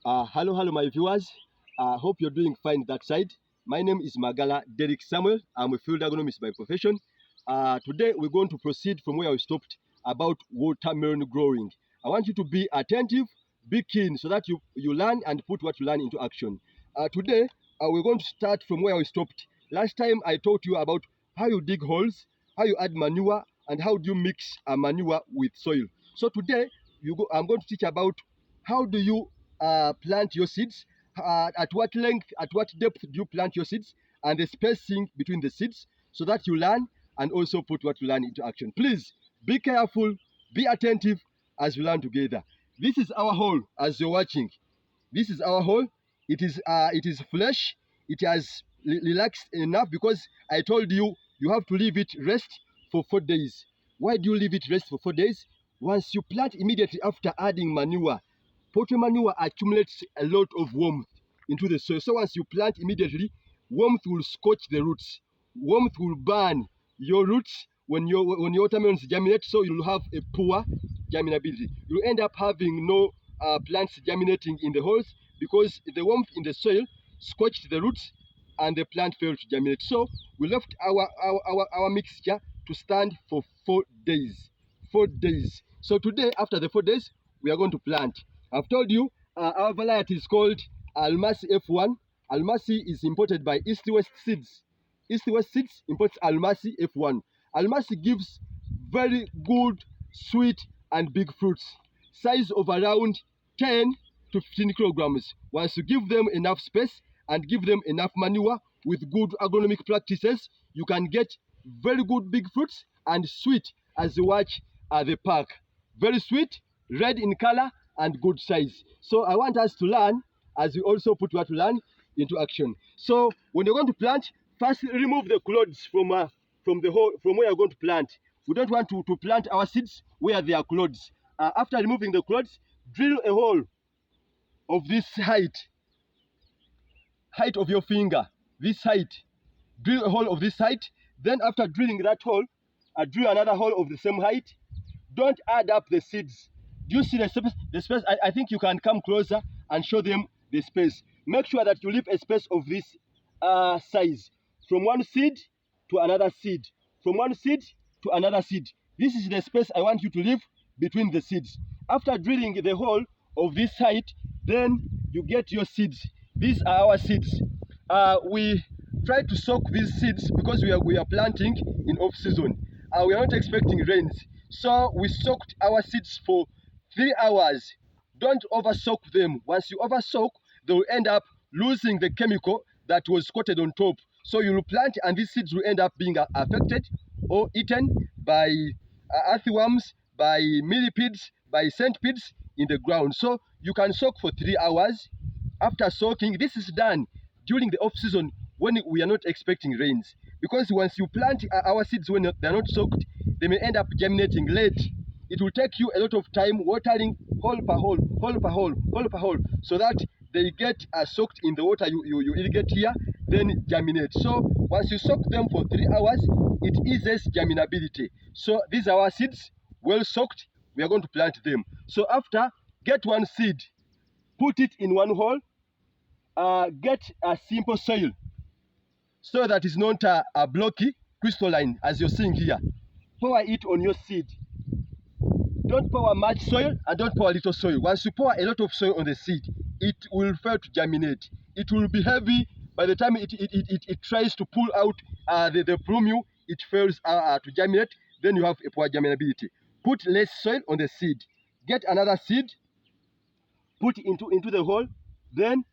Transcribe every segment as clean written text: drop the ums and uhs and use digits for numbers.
Hello, my viewers. Hope you're doing fine that side. My name is Magala Derek Samuel. I'm a field agronomist by profession. Today, we're going to proceed from where we stopped about watermelon growing. I want you to be attentive, be keen, so that you learn and put what you learn into action. Today, we're going to start from where we stopped. Last time, I taught you about how you dig holes, how you add manure, and how do you mix manure with soil. So today, I'm going to teach about how do you plant your seeds, at what length, at what depth do you plant your seeds, and the spacing between the seeds, so that you learn and also put what you learn into action. Please be careful, be attentive as we learn together. This is our hole as you're watching. This is our hole. It is flesh. It has relaxed enough because I told you you have to leave it rest for 4 days. Why do you leave it rest for 4 days? Once you plant immediately after adding manure, poultry manure accumulates a lot of warmth into the soil. So once you plant immediately, warmth will scorch the roots. Warmth will burn your roots when your watermelons germinate, so you'll have a poor germinability. You'll end up having no plants germinating in the holes because the warmth in the soil scorched the roots and the plant failed to germinate. So we left our mixture to stand for 4 days. 4 days. So today, after the 4 days, we are going to plant. I've told you our variety is called Almasi F1. Almasi is imported by East West Seeds. East West Seeds imports Almasi F1. Almasi gives very good, sweet, and big fruits, size of around 10 to 15 kilograms. Once you give them enough space and give them enough manure with good agronomic practices, you can get very good big fruits and sweet as you watch the pack. Very sweet, red in color, and good size. So I want us to learn as we also put what we learn into action. So when you're going to plant, first remove the clods from the hole, from where you're going to plant. We don't want to plant our seeds where there are clods. After removing the clods, drill a hole of this height of your finger, this height. Drill a hole of this height. Then after drilling that hole, drill another hole of the same height. Don't add up the seeds. Do you see the space? I think you can come closer and show them the space. Make sure that you leave a space of this size, from one seed to another seed, from one seed to another seed. This is the space I want you to leave between the seeds. After drilling the hole of this height, then you get your seeds. These are our seeds. We try to soak these seeds because we are planting in off season. We are not expecting rains, so we soaked our seeds for 3 hours. Don't over soak them. Once you over soak, they will end up losing the chemical that was coated on top. So you will plant and these seeds will end up being affected or eaten by earthworms, by millipedes, by centipedes in the ground. So you can soak for 3 hours. After soaking, this is done during the off season when we are not expecting rains. Because once you plant our seeds when they're not soaked, they may end up germinating late. It will take you a lot of time watering hole per hole, hole per hole, hole per hole, so that they get soaked in the water you irrigate here, then germinate. So once you soak them for 3 hours, it eases germinability. So these are our seeds, well soaked. We are going to plant them. So after, get one seed, put it in one hole, get a simple soil, so that is not a blocky, crystalline, as you're seeing here. Pour it on your seed. Don't pour much soil and don't pour little soil. Once you pour a lot of soil on the seed, it will fail to germinate. It will be heavy. By the time it tries to pull out the plumule, it fails to germinate. Then you have a poor germinability. Put less soil on the seed. Get another seed, put into the hole. Then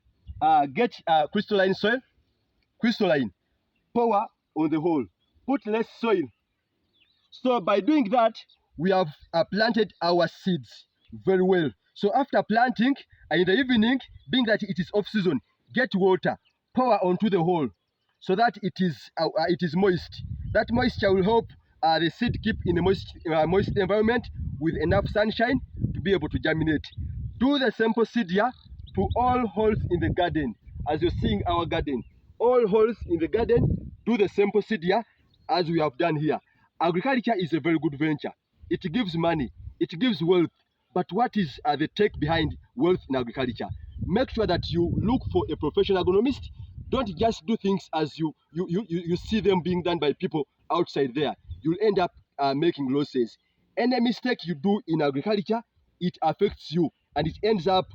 get crystalline soil, crystalline. Pour on the hole. Put less soil. So by doing that, we have planted our seeds very well. So after planting, in the evening, being that it is off season, get water, pour onto the hole so that it is moist. That moisture will help the seed keep in a moist environment with enough sunshine to be able to germinate. Do the same procedure to all holes in the garden. As you're seeing our garden, all holes in the garden, do the same procedure as we have done here. Agriculture is a very good venture. It gives money, it gives wealth. But what is the take behind wealth in agriculture? make sure that you look for a professional agronomist. Don't just do things as you see them being done by people outside there. You'll end up making losses. Any mistake you do in agriculture, it affects you and it ends up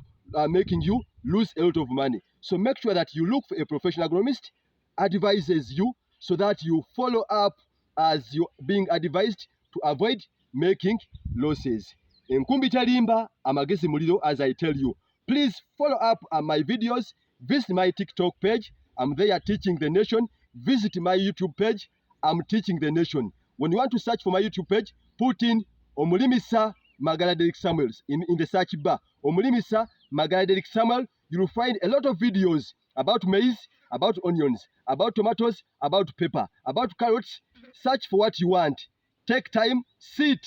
making you lose a lot of money. So make sure that you look for a professional agronomist, advises you so that you follow up as you're being advised to avoid making losses. Enkumbi terimba, amagezi muliro, as I tell you. Please follow up my videos. Visit my TikTok page. I'm there teaching the nation. Visit my YouTube page. I'm teaching the nation. When you want to search for my YouTube page, put in Omulimisa Magala Derek Samuels in the search bar. Omulimisa Magala Derek Samuel. You'll find a lot of videos about maize, about onions, about tomatoes, about pepper, about carrots. Search for what you want. Take time, sit,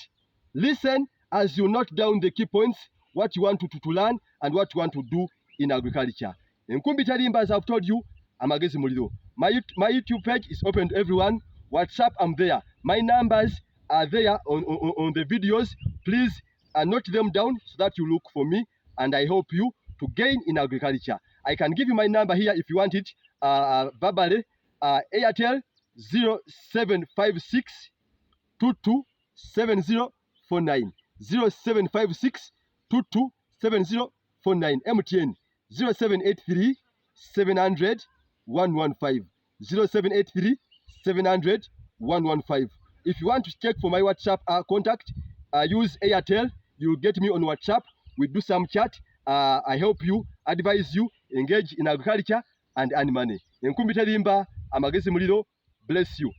listen as you note down the key points, what you want to learn and what you want to do in agriculture. Enkumbi terimba, as I've told you, amagezi muliro. My YouTube page is open to everyone. WhatsApp, I'm there. My numbers are there on the videos. Please note them down so that you look for me and I help you to gain in agriculture. I can give you my number here if you want it verbally. Airtel 0756 227049. 0756 227049. MTN 0783 700 115. 0783 700 115. If you want to check for my WhatsApp contact, use Airtel. You'll get me on WhatsApp. We do some chat. I help you, advise you, engage in agriculture and earn money. Enkumbi terimba, amagezi muliro. Bless you.